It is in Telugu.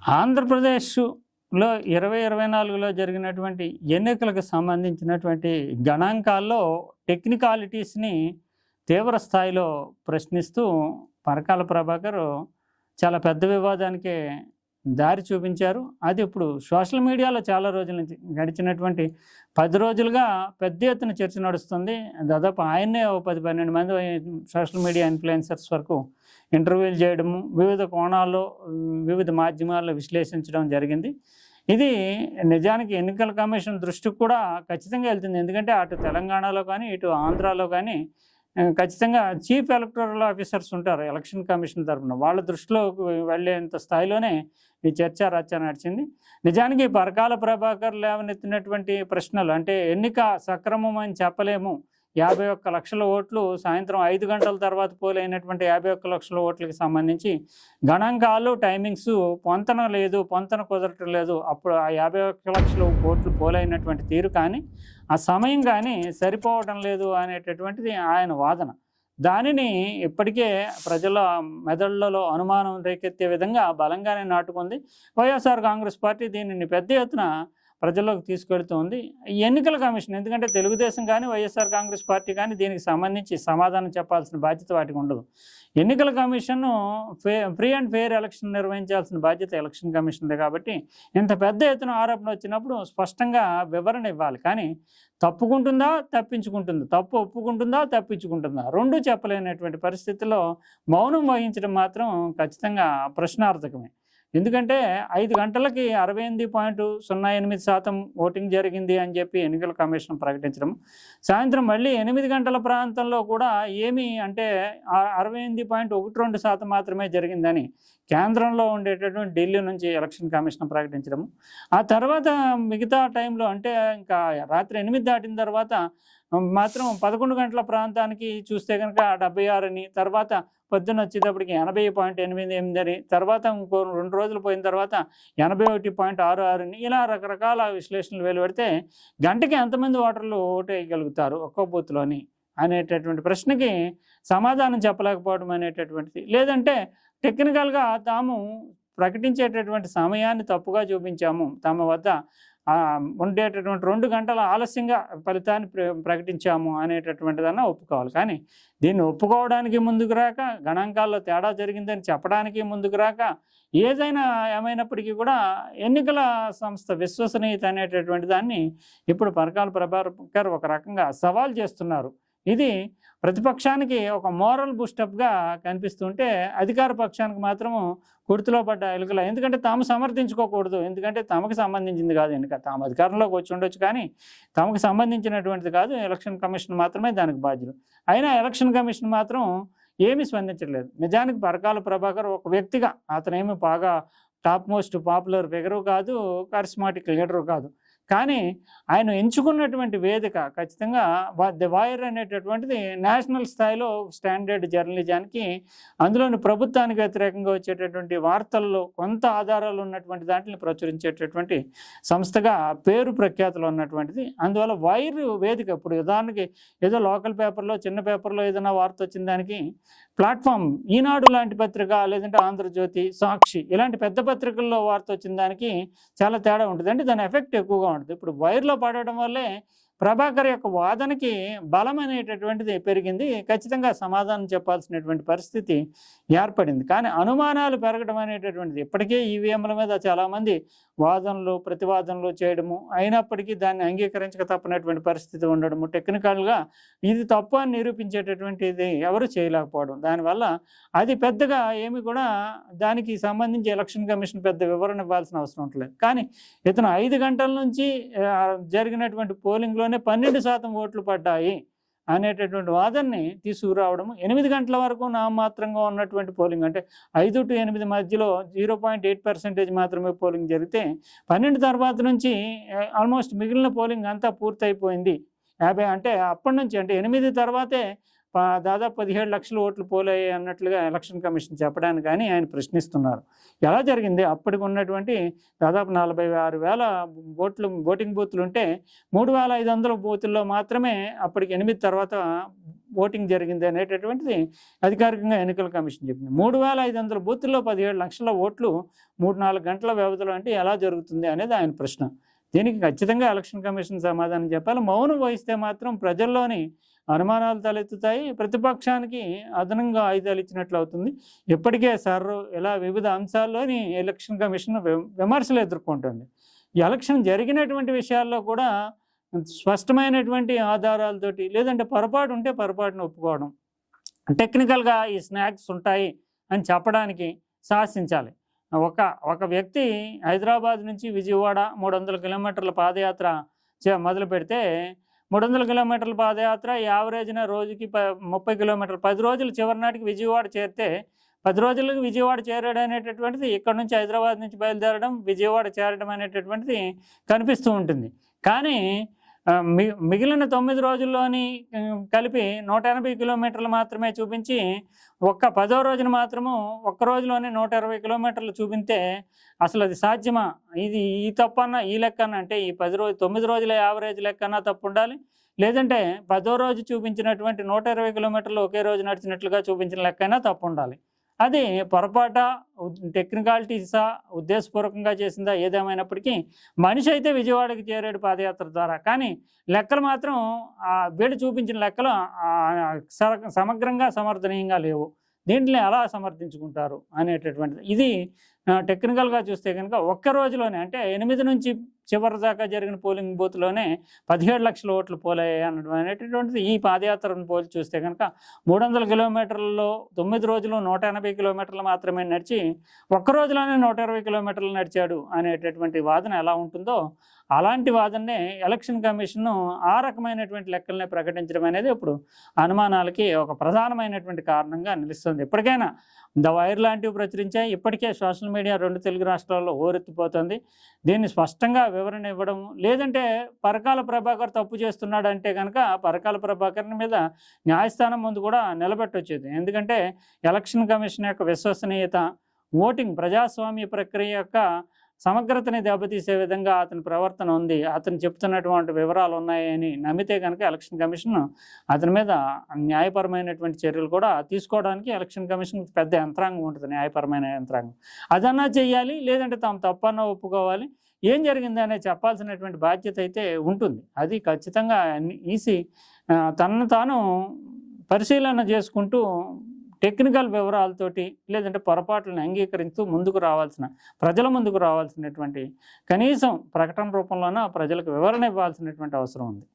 ఆంధ్రప్రదేశ్‌లో 2024లో జరిగినటువంటి ఎన్నికలకు సంబంధించినటువంటి గణాంకాల్లో టెక్నికాలిటీస్‌ని తీవ్ర స్థాయిలో ప్రశ్నిస్తూ పరకాల ప్రభాకర్ చాలా పెద్ద వివాదానికే దారి చూపించారు. అది ఇప్పుడు సోషల్ మీడియాలో చాలా రోజుల నుంచి గడిచినటువంటి 10 రోజులుగా పెద్ద ఎత్తున చర్చ నడుస్తుంది. దాదాపు ఆయన్నే ఓ 10, 12 మంది సోషల్ మీడియా ఇన్‌ఫ్లుయెన్సర్స్ వరకు ఇంటర్వ్యూలు చేయడము, వివిధ కోణాల్లో వివిధ మాధ్యమాల్లో విశ్లేషించడం జరిగింది. ఇది నిజానికి ఎన్నికల కమిషన్ దృష్టికి కూడా ఖచ్చితంగా వెళ్తుంది. ఎందుకంటే అటు తెలంగాణలో కానీ, ఇటు ఆంధ్రాలో కానీ ఖచ్చితంగా చీఫ్ ఎలక్టోరల్ ఆఫీసర్స్ ఉంటారు ఎలక్షన్ కమిషన్ తరఫున. వాళ్ళ దృష్టిలోకి వెళ్ళేంత స్థాయిలోనే ఈ చర్చ రచ్చ నడిచింది. నిజానికి పరకాల ప్రభాకర్ లేవనెత్తినటువంటి ప్రశ్నలు అంటే ఎన్నిక సక్రమం అని చెప్పలేము, 51 లక్షల ఓట్లు సాయంత్రం 5 గంటల తర్వాత పోలైనటువంటి 51 లక్షల ఓట్లకి సంబంధించి గణాంకాలు, టైమింగ్స్ పొంతన కుదరటం లేదు. అప్పుడు ఆ 51 లక్షల ఓట్లు పోలైనటువంటి తీరు కానీ, ఆ సమయం కానీ సరిపోవటం లేదు అనేటటువంటిది ఆయన వాదన. దానిని ఇప్పటికే ప్రజల మెదళ్లలో అనుమానం రేకెత్తే విధంగా బలంగానే నాటుకుంది. వైఎస్ఆర్ కాంగ్రెస్ పార్టీ దీనిని పెద్ద ఎత్తున ప్రజల్లోకి తీసుకెడుతుంది. ఎన్నికల కమిషన్, ఎందుకంటే తెలుగుదేశం కానీ, వైఎస్ఆర్ కాంగ్రెస్ పార్టీ కానీ దీనికి సంబంధించి సమాధానం చెప్పాల్సిన బాధ్యత వాటికి ఉండదు. ఎన్నికల commission free and fair election నిర్వహించాల్సిన బాధ్యత ఎలక్షన్ కమిషన్దే. కాబట్టి ఇంత పెద్ద ఎత్తున ఆరోపణ వచ్చినప్పుడు స్పష్టంగా వివరణ ఇవ్వాలి. కానీ తప్పుకుంటుందా, తప్పించుకుంటుందా, తప్పు ఒప్పుకుంటుందా, తప్పించుకుంటుందా, రెండూ చెప్పలేనటువంటి పరిస్థితుల్లో మౌనం వహించడం మాత్రం ఖచ్చితంగా ప్రశ్నార్థకమే. ఎందుకంటే 5 గంటలకి 68.08% ఓటింగ్ జరిగింది అని చెప్పి ఎన్నికల కమిషన్ ప్రకటించడం, సాయంత్రం మళ్ళీ 8 గంటల ప్రాంతంలో కూడా ఏమీ అంటే 68.12% మాత్రమే జరిగిందని కేంద్రంలో ఉండేటటువంటి ఢిల్లీ నుంచి ఎలక్షన్ కమిషన్ ప్రకటించడం, ఆ తర్వాత మిగతా టైంలో అంటే ఇంకా రాత్రి 8 దాటిన తర్వాత మాత్రం 11 గంటల ప్రాంతానికి చూస్తే కనుక 76 అని, తర్వాత పొద్దున్న వచ్చేటప్పటికి 80.88 అని, తర్వాత ఇంకో 2 రోజులు పోయిన తర్వాత 81.66 అని, ఇలా రకరకాల విశ్లేషణలు వెలువడితే గంటకి ఎంతమంది ఓటర్లు ఓటేయగలుగుతారు ఒక్కో బూత్లోని అనేటటువంటి ప్రశ్నకి సమాధానం చెప్పలేకపోవడం అనేటటువంటిది. లేదంటే టెక్నికల్గా తాము ప్రకటించేటటువంటి సమయాన్ని తప్పుగా చూపించాము, తమ వద్ద ఉండేటటువంటి 2 గంటల ఆలస్యంగా ఫలితాన్ని ప్రకటించాము అనేటటువంటిదన్నా ఒప్పుకోవాలి. కానీ దీన్ని ఒప్పుకోవడానికి ముందుకు రాక, గణాంకాల్లో తేడా జరిగిందని చెప్పడానికి ముందుకు రాక, ఏదైనా ఏమైనప్పటికీ కూడా ఎన్నికల సంస్థ విశ్వసనీయత అనేటటువంటి దాన్ని ఇప్పుడు పరకాల ప్రభాకర్ ఒక రకంగా సవాల్ చేస్తున్నారు. ఇది ప్రతిపక్షానికి ఒక మోరల్ బూస్టప్గా కనిపిస్తుంటే, అధికార పక్షానికి మాత్రము కుర్తిలో పడ్డ ఎలుకల. ఎందుకంటే తాము సమర్థించుకోకూడదు, ఎందుకంటే తమకు సంబంధించింది కాదు ఎన్నిక. తాము అధికారంలోకి వచ్చి ఉండొచ్చు కానీ తమకు సంబంధించినటువంటిది కాదు. ఎలక్షన్ కమిషన్ మాత్రమే దానికి బాధ్యులు. అయినా ఎలక్షన్ కమిషన్ మాత్రం ఏమీ స్పందించట్లేదు. నిజానికి పరకాల ప్రభాకర్ ఒక వ్యక్తిగా అతనేమి బాగా టాప్ మోస్ట్ పాపులర్ ఫిగరు కాదు, కరిస్మాటిక్ లీడరు కాదు. కానీ ఆయన ఎంచుకున్నటువంటి వేదిక ఖచ్చితంగా ది వైర్ అనేటటువంటిది నేషనల్ స్థాయిలో స్టాండర్డ్ జర్నలిజానికి, అందులోని ప్రభుత్వానికి వ్యతిరేకంగా వచ్చేటటువంటి వార్తల్లో కొంత ఆధారాలు ఉన్నటువంటి దాంట్లో ప్రచురించేటటువంటి సంస్థగా పేరు ప్రఖ్యాతులు ఉన్నటువంటిది. అందువల్ల వైర్ వేదిక. ఇప్పుడు ఉదాహరణకి ఏదో లోకల్ పేపర్లో, చిన్న పేపర్లో ఏదైనా వార్త వచ్చిన దానికి ప్లాట్ఫామ్ ఈనాడు లాంటి పత్రిక, లేదంటే ఆంధ్రజ్యోతి, సాక్షి ఇలాంటి పెద్ద పత్రికల్లో వార్త వచ్చిన దానికి చాలా తేడా ఉంటుంది. అంటే దాని ఎఫెక్ట్ ఎక్కువగా ఉంటుంది. ఇప్పుడు వైర్లో పడడం వల్లే ప్రభాకర్ యొక్క వాదనకి బలం అనేటటువంటిది పెరిగింది. ఖచ్చితంగా సమాధానం చెప్పాల్సినటువంటి పరిస్థితి ఏర్పడింది. కానీ అనుమానాలు పెరగడం అనేటటువంటిది, ఇప్పటికే ఈవీఎంల మీద చాలామంది వాదనలు ప్రతివాదనలు చేయడము, అయినప్పటికీ దాన్ని అంగీకరించక తప్పనటువంటి పరిస్థితి ఉండడము, టెక్నికల్గా ఇది తప్పు అని నిరూపించేటటువంటిది ఎవరు చేయలేకపోవడం, దానివల్ల అది పెద్దగా ఏమి కూడా దానికి సంబంధించి ఎలక్షన్ కమిషన్ పెద్ద వివరణ ఇవ్వాల్సిన అవసరం ఉండలేదు. కానీ ఇతను 5 గంటల నుంచి జరిగినటువంటి పోలింగ్లోనే 12% ఓట్లు పడ్డాయి అనేటటువంటి వాదనని తీసుకురావడం, 8 గంటల వరకు నామమాత్రంగా ఉన్నటువంటి పోలింగ్ అంటే 5 to 8 మధ్యలో 0.8% మాత్రమే పోలింగ్ జరిగితే 12 తర్వాత నుంచి ఆల్మోస్ట్ మిగిలిన పోలింగ్ అంతా పూర్తయిపోయింది. 50 అంటే అప్పటి నుంచి అంటే 8 తర్వాతే దాదాపు 17 లక్షల ఓట్లు పోలయ్యాయి అన్నట్లుగా ఎలక్షన్ కమిషన్ చెప్పడానికి కానీ ఆయన ప్రశ్నిస్తున్నారు. ఎలా జరిగింది? అప్పటికి ఉన్నటువంటి దాదాపు 46,000 ఓటింగ్ బూత్లు ఉంటే 3,500 బూతుల్లో మాత్రమే అప్పటికి 8 తర్వాత ఓటింగ్ జరిగింది అనేటటువంటిది అధికారికంగా ఎన్నికల కమిషన్ చెప్పింది. 3500 బూతుల్లో 17 లక్షల ఓట్లు 3-4 గంటల వ్యవధిలో అంటే ఎలా జరుగుతుంది అనేది ఆయన ప్రశ్న. దీనికి ఖచ్చితంగా ఎలక్షన్ కమిషన్ సమాధానం చెప్పాలి. మౌనం వహిస్తే మాత్రం ప్రజల్లోని అనుమానాలు తలెత్తుతాయి, ప్రతిపక్షానికి అదనంగా ఆయుధాలు ఇచ్చినట్లు అవుతుంది. ఇప్పటికే ఇలా వివిధ అంశాల్లోని ఎలక్షన్ కమిషన్ విమర్శలు ఎదుర్కొంటుంది. ఈ ఎలక్షన్ జరిగినటువంటి విషయాల్లో కూడా స్పష్టమైనటువంటి ఆధారాలతోటి, లేదంటే పొరపాటు ఉంటే పొరపాటును ఒప్పుకోవడం, టెక్నికల్గా ఈ స్నాక్స్ ఉంటాయి అని చెప్పడానికి సాహసించాలి. ఒక వ్యక్తి హైదరాబాద్ నుంచి విజయవాడ 300 కిలోమీటర్ల పాదయాత్ర మొదలు పెడితే 300 కిలోమీటర్ల పాదయాత్ర యావరేజ్న రోజుకి 30 కిలోమీటర్లు, 10 రోజులు చివరి నాటికి విజయవాడ చేరితే 10 రోజులకు విజయవాడ చేరడం అనేటటువంటిది ఇక్కడ నుంచి హైదరాబాద్ నుంచి బయలుదేరడం విజయవాడ చేరడం అనేటటువంటిది కనిపిస్తూ ఉంటుంది. కానీ మిగిలిన 9 రోజుల్లోని కలిపి 180 కిలోమీటర్లు మాత్రమే చూపించి ఒక్క 10వ రోజున మాత్రము ఒక్క రోజులోనే 120 కిలోమీటర్లు చూపితే అసలు అది సాధ్యమా? ఈ తప్పన్నా ఈ లెక్కన్నా, అంటే ఈ 9 రోజుల యావరేజ్ లెక్కన్నా తప్పు ఉండాలి, లేదంటే 10వ రోజు చూపించినటువంటి 120 కిలోమీటర్లు ఒకే రోజు నడిచినట్లుగా చూపించిన లెక్కైనా తప్పు ఉండాలి. అది పొరపాట, టెక్నికాలిటీసా, ఉద్దేశపూర్వకంగా చేసిందా ఏదేమైనప్పటికీ మనిషి అయితే విజయవాడకి చేరాడు పాదయాత్ర ద్వారా. కానీ లెక్కలు మాత్రం వీళ్ళు చూపించిన లెక్కలు సమగ్రంగా సమర్థనీయంగా లేవు. దీంట్లో ఎలా సమర్థించుకుంటారు అనేటటువంటిది. ఇది టెక్నికల్గా చూస్తే కనుక ఒక్క రోజులోనే, అంటే 8 నుంచి చివరి దాకా జరిగిన పోలింగ్ బూత్లోనే 17 లక్షల ఓట్లు పోలయ్యాయి అనడం అనేటటువంటిది ఈ పాదయాత్రను పోల్చి చూస్తే కనుక 300 కిలోమీటర్లలో 9 రోజులు 180 కిలోమీటర్లు మాత్రమే నడిచి ఒక్క రోజులోనే 120 కిలోమీటర్లు నడిచాడు అనేటటువంటి వాదన ఎలా ఉంటుందో అలాంటి వాదననే ఎలక్షన్ కమిషన్ ఆ రకమైనటువంటి లెక్కలనే ప్రకటించడం అనేది ఇప్పుడు అనుమానాలకి ఒక ప్రధానమైనటువంటి కారణంగా నిలుస్తుంది. ఎప్పటికైనా ద వైర్ లాంటివి ప్రచురించాయి. ఇప్పటికే సోషల్ మీడియా 2 తెలుగు రాష్ట్రాల్లో హోరెత్తిపోతుంది. దీన్ని స్పష్టంగా వివరణ ఇవ్వడం, లేదంటే పరకాల ప్రభాకర్ తప్పు చేస్తున్నాడు అంటే కనుక పరకాల ప్రభాకర్ మీద న్యాయస్థానం ముందు కూడా నిలబెట్టొచ్చేది. ఎందుకంటే ఎలక్షన్ కమిషన్ యొక్క విశ్వసనీయత, ఓటింగ్ ప్రజాస్వామ్య ప్రక్రియ యొక్క సమగ్రతని దెబ్బతీసే విధంగా అతని ప్రవర్తన ఉంది, అతను చెప్తున్నటువంటి వివరాలు ఉన్నాయని నమ్మితే కనుక ఎలక్షన్ కమిషన్ అతని మీద న్యాయపరమైనటువంటి చర్యలు కూడా తీసుకోవడానికి ఎలక్షన్ కమిషన్ పెద్ద యంత్రాంగం ఉంటుంది, న్యాయపరమైన యంత్రాంగం. అదన్నా చెయ్యాలి, లేదంటే తాము తప్పన్నా ఒప్పుకోవాలి. ఏం జరిగిందనే చెప్పాల్సినటువంటి బాధ్యత అయితే ఉంటుంది. అది ఖచ్చితంగా ఈసీ తనను తాను పరిశీలన చేసుకుంటూ టెక్నికల్ వివరాలతోటి, లేదంటే పొరపాట్లను అంగీకరిస్తూ ప్రజల ముందుకు రావాల్సినటువంటి కనీసం ప్రకటన రూపంలోన ప్రజలకు వివరణ ఇవ్వాల్సినటువంటి అవసరం ఉంది.